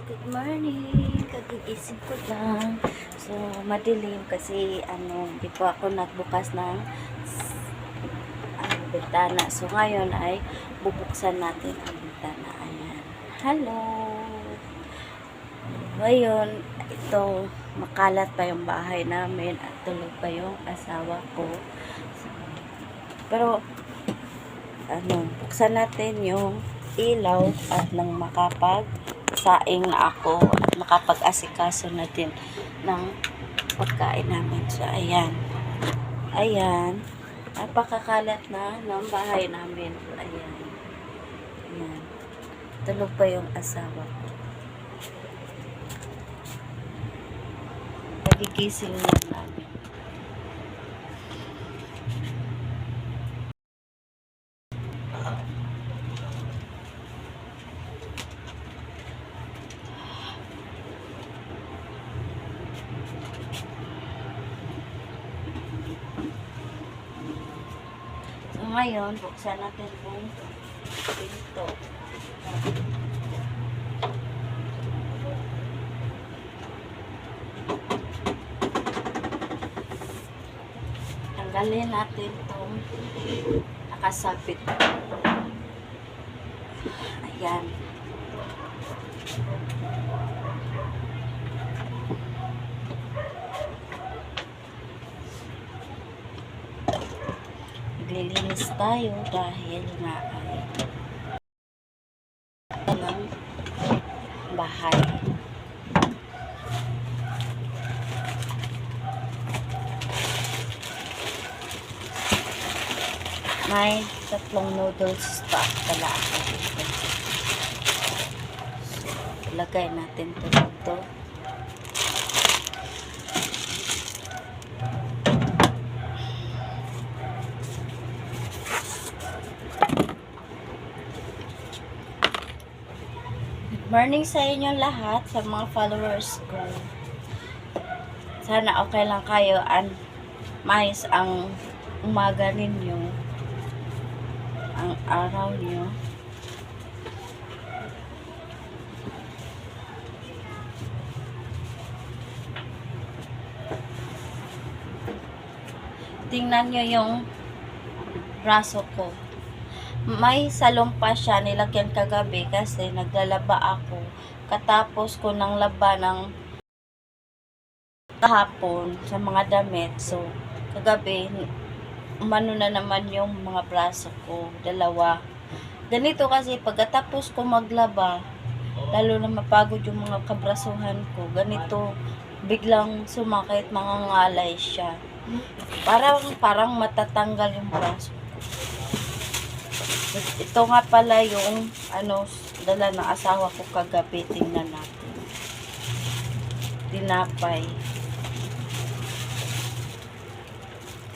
Good morning. Kagigising ko lang. So, madilim kasi hindi pa ako nagbukas ng bintana. So, ngayon ay bubuksan natin ang bintana. Ayan. Hello. Ngayon, ito, makalat pa yung bahay namin at tulog pa yung asawa ko. So, pero, buksan natin yung ilaw at nang makapag-saing na ako at makapag-asikaso natin ng pagkain namin. So, ayan. Ayan. Napakakalat na ng bahay namin. Ayan. Ayan. Tulog pa yung asawa ko. Nagigising lang namin. So, ngayon, buksan natin yung pinto. Tanggalin natin itong nakasapit. Ayan. Maglilinis tayo dahil nga ay ng bahay. May 3 noodles pa pala ako dito. So, ilagay natin ito dito. Morning sa inyo lahat, sa mga followers ko. Sana okay lang kayo and mais ang umaga ninyo, ang araw niyo. Tingnan nyo yung braso ko. May salong pa siya, nilagyan kagabi kasi naglalaba ako. Katapos ko nang laba ng kahapon sa mga damit. So, kagabi, umano na naman yung mga braso ko. 2. Ganito kasi, pagkatapos ko maglaba, lalo na mapagod yung mga kabrasuhan ko, ganito, biglang sumakit, mga ngalay siya. Parang matatanggal yung braso ko. Ito nga pala yung dala ng asawa ko kagabi. Tingnan natin.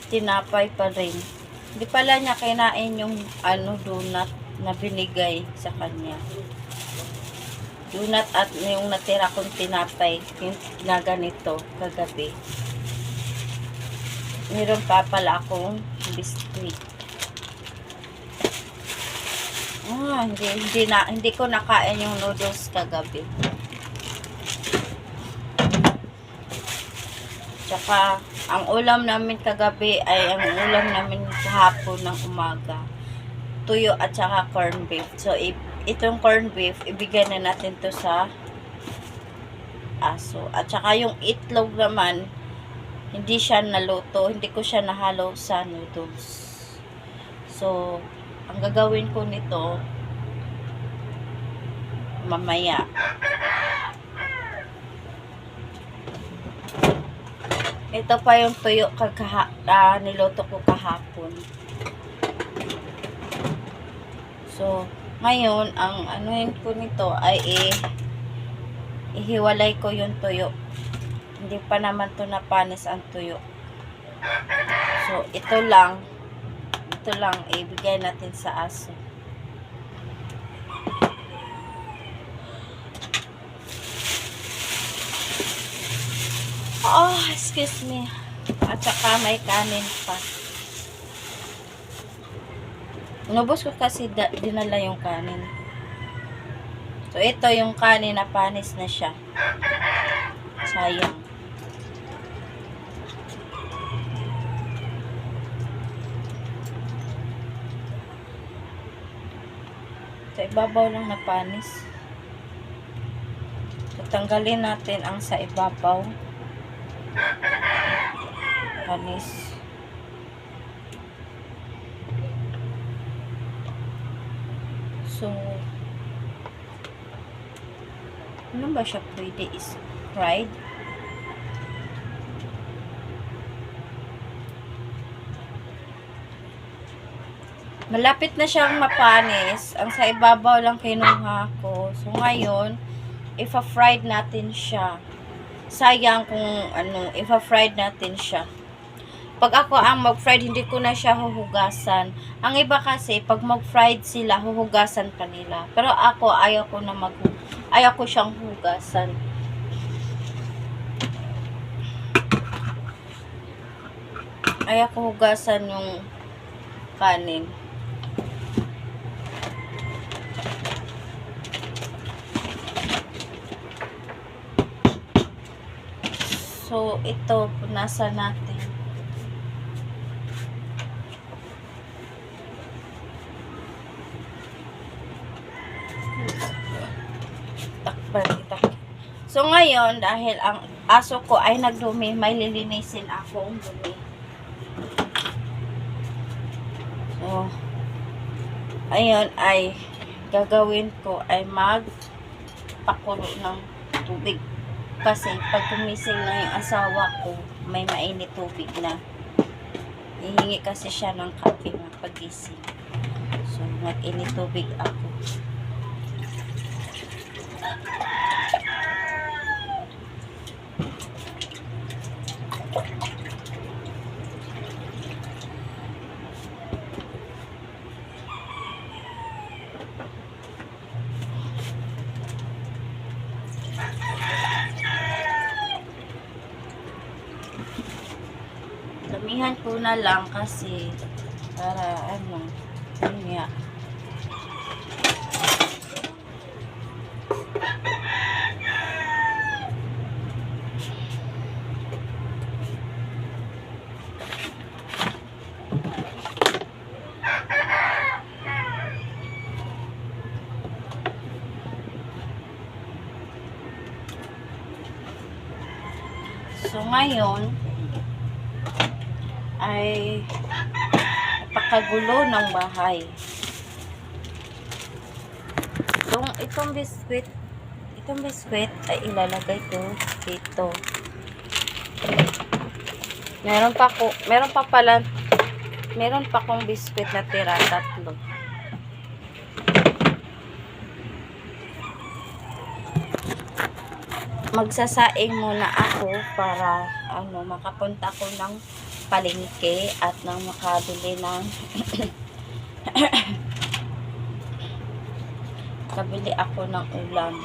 Tinapay pa rin. Hindi pala niya kinain yung donut na binigay sa kanya. Donut at yung natira kong tinapay na ganito kagabi. Meron pa pala akong biskuit. Hindi ko nakain yung noodles kagabi. Tsaka, ang ulam namin kagabi ay ang ulam namin kahapon ng umaga. Tuyo at saka corn beef. So, itong corn beef, ibigay na natin to sa aso. At saka yung itlog naman, hindi siya naluto. Hindi ko siya nahalo sa noodles. So, ang gagawin ko nito mamaya. Ito pa yung tuyo niluto ko kahapon. So, ngayon, ang anuhin ko nito ay ihiwalay ko yung tuyo. Hindi pa naman to napanis ang tuyo. So, ito lang ibigay natin sa aso. Excuse me. At saka may kanin pa. Inubos ko kasi dinala yung kanin. So, ito yung kanin na panis na siya. Sayang. Sa ibabaw lang na panis. So, tanggalin natin ang sa ibabaw. Panis. So, ano ba siya pwede is fried? Malapit na siyang mapanis. Ang sa ibabaw lang kinuha ko. So, ngayon, ifa-fried natin siya. Sayang kung ano, ifa-fried natin siya. Pag ako ang mag-fried, hindi ko na siya huhugasan. Ang iba kasi, pag mag-fried sila, huhugasan pa nila. Pero ako, ayaw ko siyang hugasan. Ayaw ko hugasan yung kanin. So, ito, punasan natin. So, ngayon, dahil ang aso ko ay nagdumi, may lilinisin akong dumi. So, ayun ay gagawin ko ay magpakulo ng tubig. Kasi pag gumising na yung asawa ko, may mainit tubig na. Hihingi kasi siya ng kape na pagising. So, mag-init tubig ako. Damihan ko na lang kasi para ano, yun nga. So ngayon ay napakagulo ng bahay. Itong biskwit ay ilalagay ko dito. Meron pa akong biskwit na tira, 3. Magsasaing muna ako para makapunta ko ng palengke at nang makabili ng kabili ako ng ulam.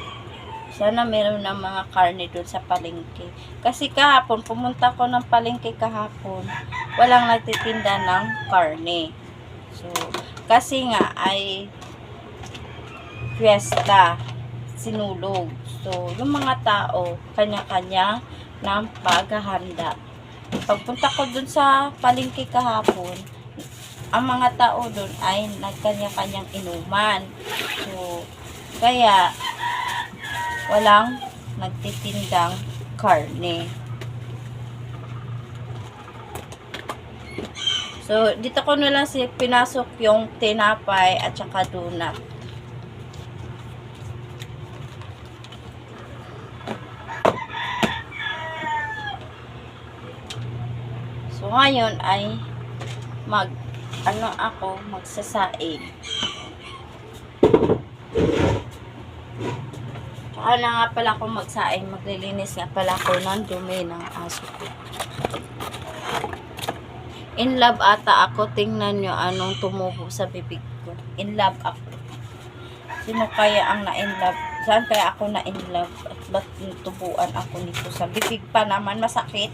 Sana meron ng mga karne doon sa palengke. Kasi kahapon, pumunta ko ng palengke kahapon, walang nagtitinda ng karne. So, kasi nga ay fiesta, sinulog. So, yung mga tao, kanya-kanya ng paghahanda. Pagpunta ko dun sa palengke kahapon, ang mga tao dun ay nagkanya-kanyang inuman. So, kaya walang nagtitindang karne. So, dito ko na lang pinasok yung tinapay at saka donut. So, ngayon ay magsasaing. Tsaka na nga pala ako magsaing, maglilinis nga pala ako ng dumi ng aso ko. In love ata ako, tingnan nyo anong tumubo sa bibig ko. In love ako. Sino kaya ang na-in love? Saan kaya ako na-in love? At ba't tubuan ako nito sa bibig pa naman? Masakit.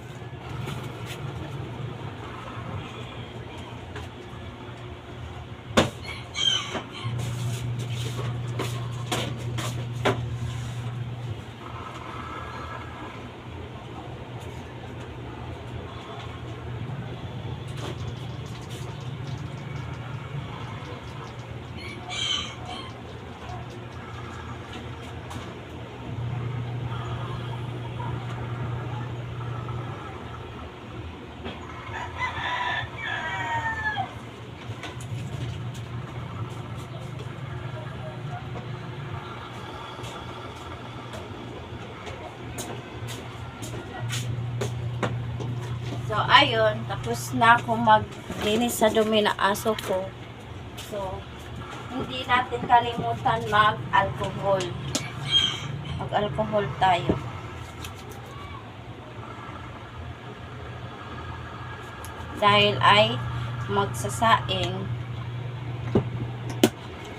So, ayun. Tapos na ako maglinis sa dumi na aso ko. So, hindi natin kalimutan mag-alcohol. Mag-alcohol tayo. Dahil ay magsasaing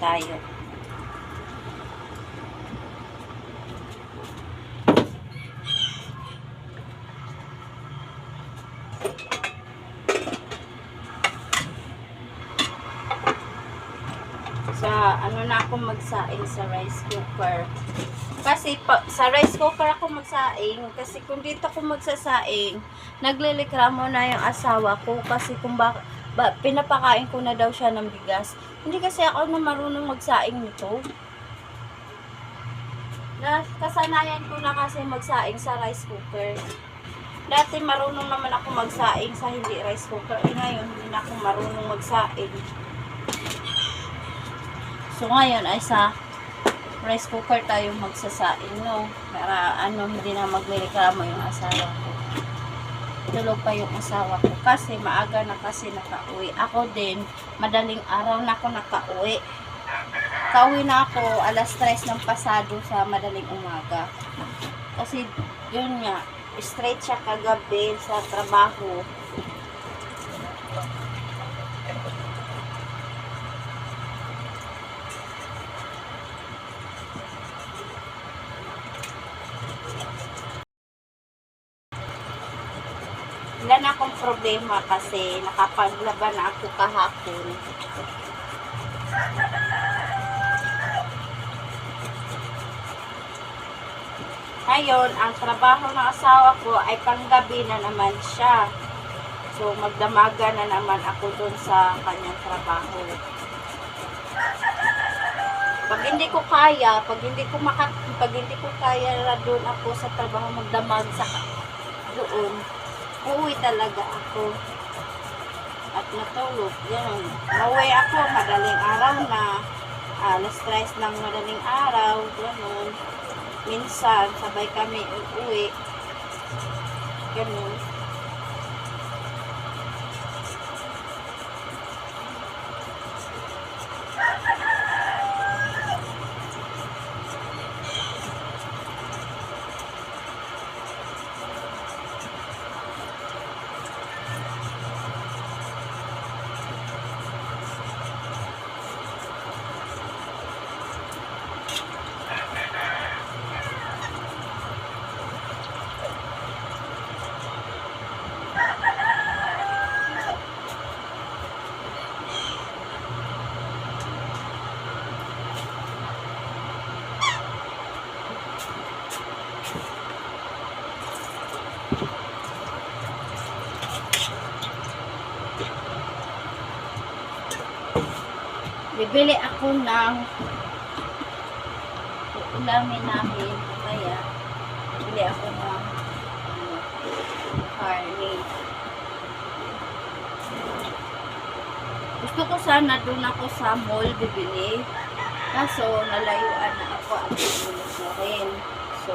tayo. Ano na ako magsaing sa rice cooker. Kasi sa rice cooker ako magsaing. Kasi kung dito ako magsasaing, naglilikramo na yung asawa ko. Kasi kung pinapakain ko na daw siya ng bigas. Hindi kasi ako na marunong magsaing nito. Kasanayan ko na kasi magsaing sa rice cooker. Dati marunong naman ako magsaing sa hindi rice cooker. Ngayon, hindi na ako marunong magsaing. So, ngayon ay sa rice cooker tayo magsasaing, no? Para, hindi na maglireklamo yung asawa ko. Tulog pa yung asawa ko. Kasi, maaga na kasi nakauwi. Ako din, madaling araw na ako nakauwi. Kauwi na ako, 3:00 ng pasado sa madaling umaga. Kasi, yun nga, straight siya kagabi sa trabaho. Wala na akong problema kasi nakapaglaban na ako kahapon. Ngayon, ang trabaho ng asawa ko ay panggabi na naman siya. So, magdamaga na naman ako dun sa kanyang trabaho. Pag hindi ko kaya, pag hindi ko kaya na doon ako sa trabaho magdamag sa doon, uuwi talaga ako at natulog. Yan. Mauwi ako, madaling araw na, 3:00 ng madaling araw, ganun. Minsan, sabay kami uuwi. Ganun. Bibili ako ng ulamin namin. Kaya, bibili ako ng karne. Gusto ko sana doon ako sa mall bibili. Kaso, nalayuan na ako at tulog na rin. So,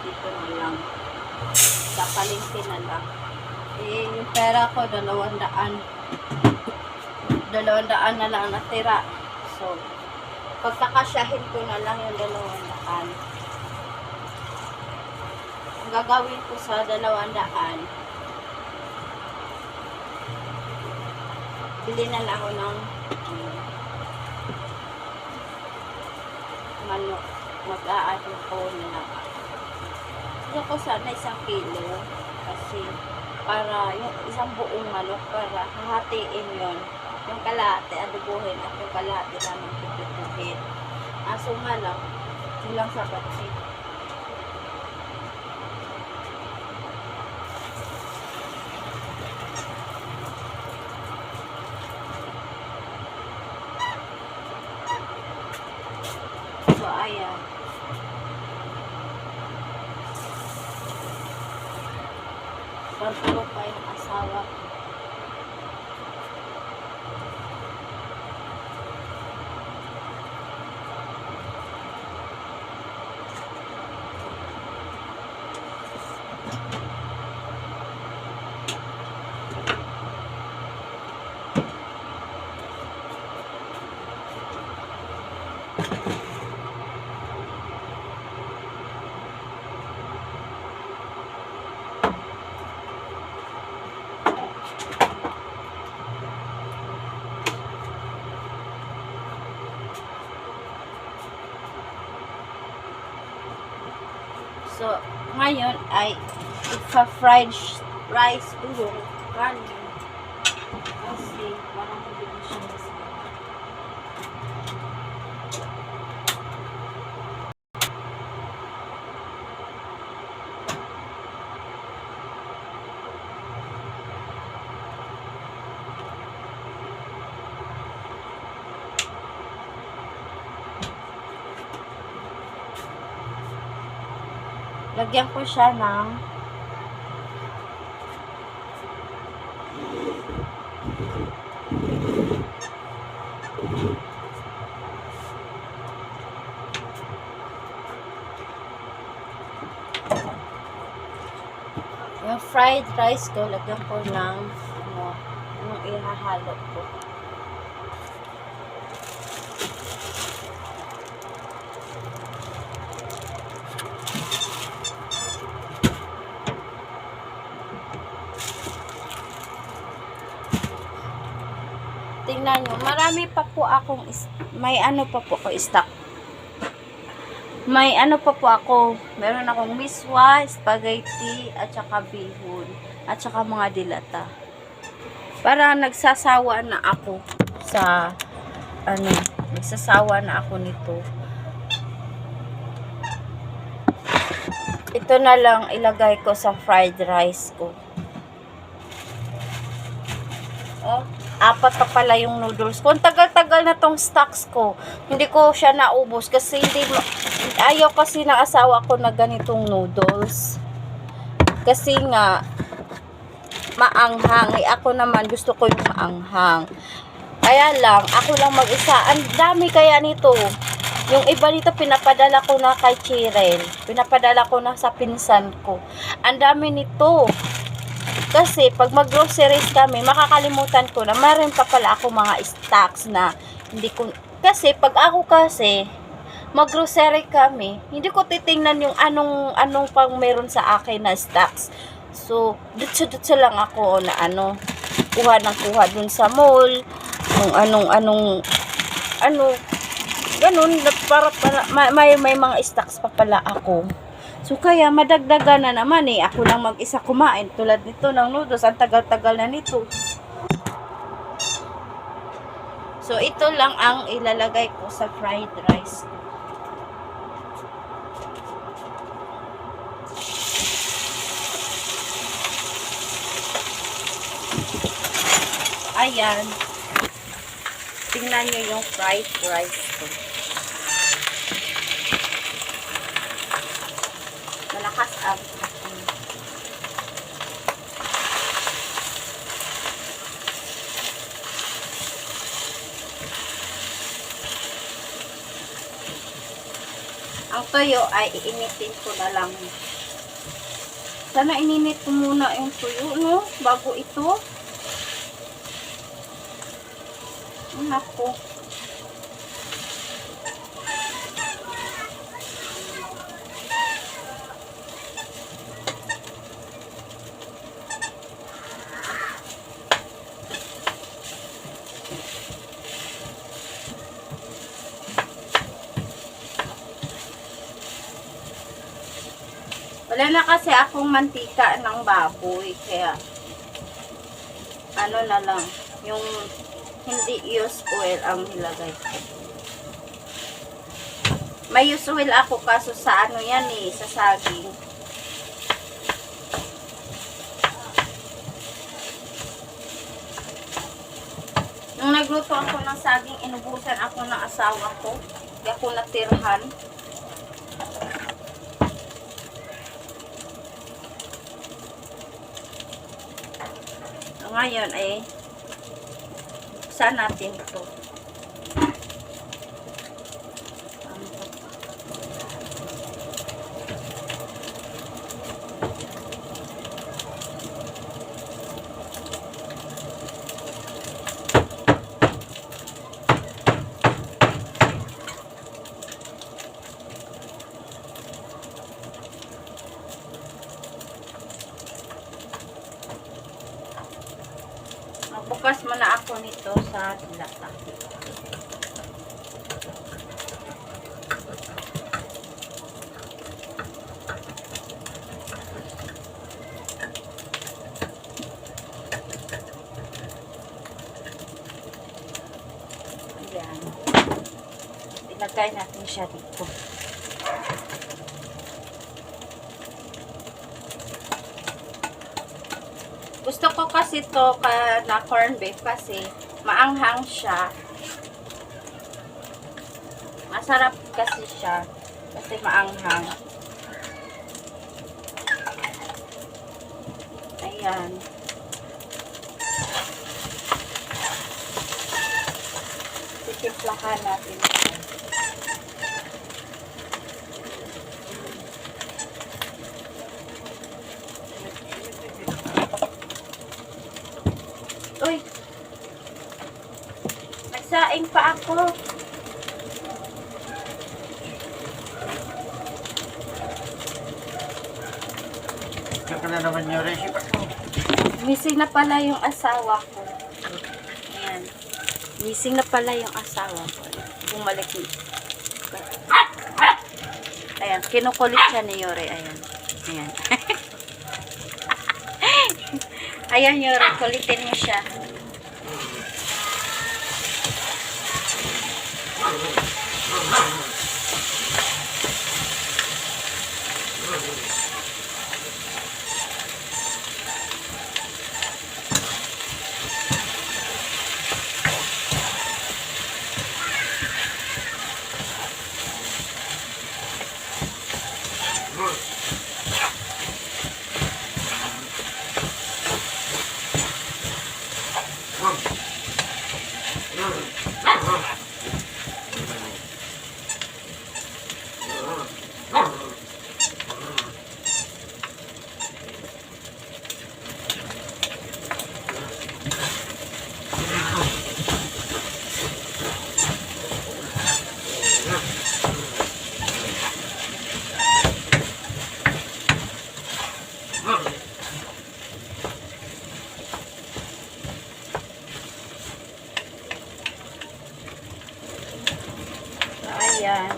dito na lang. Sa palengke na lang. Yung pera ko, 200. 200 na lang natira. So, pagkakasyahin ko na lang yung 200. Ang gagawin ko sa 200, bili na lang ako ng manok. Mag-aado ko na lang. Gusto ko sana 1 kilo. Kasi, para yung isang buong manok, para hahatiin yon. Yung kalahati, adubuhin at yung kalahati naman pipituhin. Aso nga lang, silang sabat siya. So, ayan. Pagtulog pa yung asawa ko. So, ngayon ay ipa-fried rice ko yung kanin. Kasi, parang hindi ko siya masarap. Lagyan ko siya ng yung fried rice ko, lagyan ko ng yung ihahalo ko. Tingnan nyo, marami pa po akong, may ano pa po ako stock. May ano pa po ako, meron akong miswa, spaghetti, at saka bihon, at saka mga dilata. Para nagsasawa na ako sa, nagsasawa na ako nito. Ito na lang ilagay ko sa fried rice ko. Oh, 4 pa pala yung noodles ko. Ang tagal-tagal na tong stocks ko. Hindi ko siya naubos kasi ayaw kasi ng asawa ko na ganitong noodles. Kasi nga maanghang. Ako naman gusto ko yung maanghang. Kaya lang, ako lang mag-isa. Ang dami kaya nito. Yung iba nito pinapadala ko na kay Chirel. Pinapadala ko na sa pinsan ko. Ang dami nito. Kasi pag mag-groceries kami, makakalimutan ko na meron pa pala ako mga stocks na hindi ko, kasi pag ako kasi mag-grocery kami, hindi ko titingnan yung anong pang meron sa akin na stocks. So, dutso lang ako na kuha dun sa mall, yung ganun, para may mga stocks pa pala ako. So, kaya madagdagan na naman ako lang mag-isa kumain. Tulad nito ng noodles, ang tagal-tagal na nito. So, ito lang ang ilalagay ko sa fried rice. Ayan. Tingnan nyo yung fried rice ko. Malakas ang toyo ay iinitin ko na lang. Sana ininit ko muna yung tuyo, no? Bago ito. Nako. Wala na kasi akong mantika ng baboy, kaya na lang, yung hindi used oil ang nilagay ko. May used oil ako kaso sa yan sa saging. Nung nagluto ako ng saging, inubusan ako ng asawa ko. Hindi ako natirhan. Ngayon ay buksan natin ito. Bukas muna ako nito sa dilata. ilagay natin siya dito. Gusto ko kasi to na corn beef kasi maanghang siya. Masarap kasi siya kasi maanghang. Ayan. Titimplahan natin ito. Uy! Nagsaing pa ako. Saka na naman yung recipe ko. Missing na pala yung asawa ko. Ayan. Missing na pala yung asawa ko. Bumalik niya. Ayan. Kinukulit siya ni Yore. Ayan. Ayan. Ayan, Yore. Kulitin mo siya. Ayan.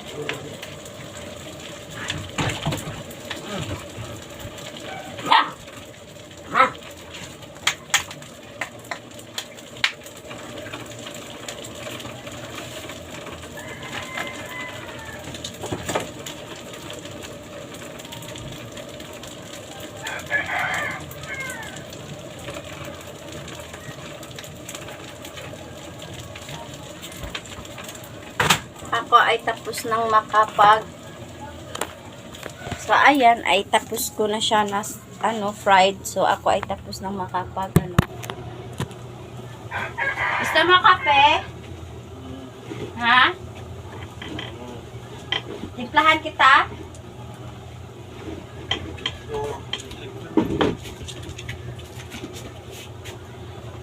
Ako ay tapos nang makapag so ayan ay tapos ko na siya na fried, so ako ay tapos nang makapag gusto mo kape? Ha? Timplahan kita?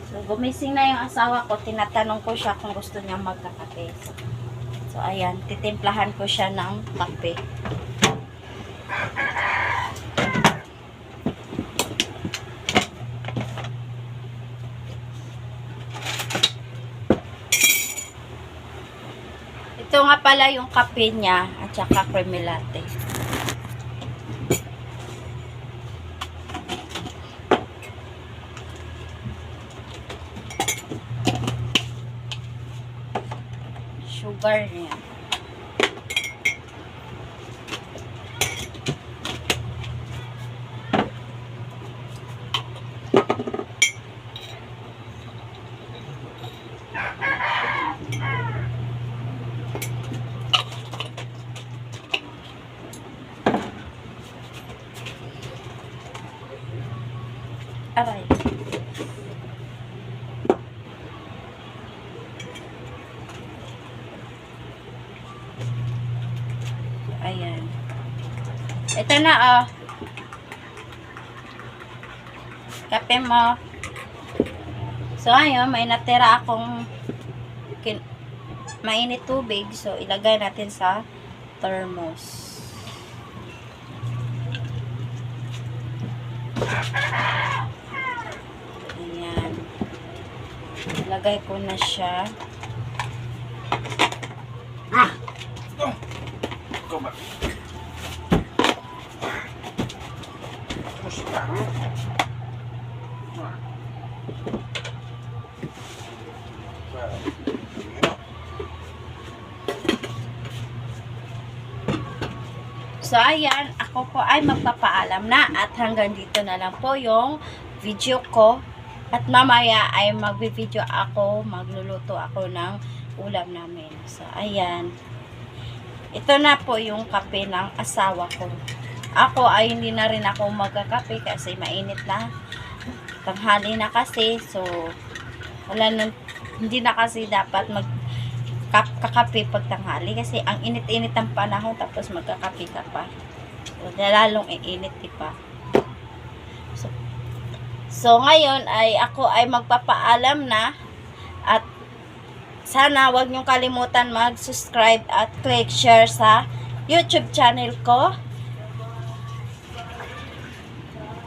So gumising na yung asawa ko, tinatanong ko siya kung gusto niya magkakape. So, ayan, titimplahan ko siya ng kape. Ito nga pala yung kape niya at saka creamy latte. Sugar niya. Aray. Ayan. Ito na, kape mo. So, ayun, may natira akong mainit tubig. So, ilagay natin sa thermos. Ayan. Ilagay ko na siya. So, ayan, ako po ay magpapaalam na at hanggang dito na lang po yung video ko. At mamaya ay magbi-video ako, magluluto ako ng ulam namin. So, ayan. Ito na po yung kape ng asawa ko. Ako ay hindi na rin ako magkakape kasi mainit na. Tanghali na kasi. So, wala na, hindi na kasi dapat kakape pag tanghali kasi ang init-init ng panahon tapos magkakape ka pa. So, lalong iinit pa. So, ngayon ay ako ay magpapaalam na at sana wag niyong kalimutan mag-subscribe at click share sa YouTube channel ko.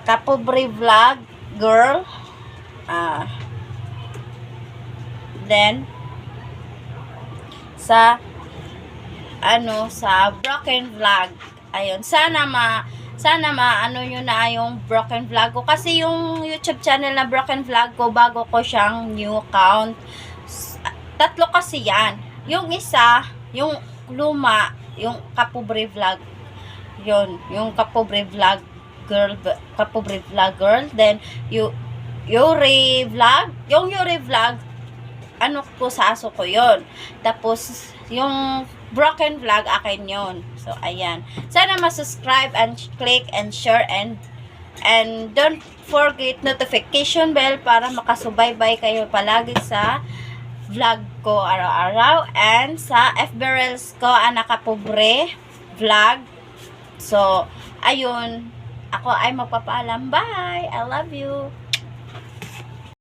Kapobre Vlog Girl. Then sa Broken Vlog. Ayun, sana ano nyo na yung Broken Vlog ko kasi yung YouTube channel na Broken Vlog ko bago ko siyang new account. 3 kasi yan. Yung isa, yung luma, yung Kapobre Vlog. Yun, yung Kapobre Vlog Girl, Kapobre Vlog Girl. Then, Yuri Vlog. Yung Yuri Vlog, ano ko sa aso ko yun. Tapos, yung Broken Vlog, akin yun. So, ayan. Sana ma-subscribe and click and share and don't forget notification bell para makasubaybay kayo palagi sa vlog ko araw-araw and sa FB Reels ko, Kapobre Vlog. So, ayun. Ako ay magpapaalam. Bye! I love you!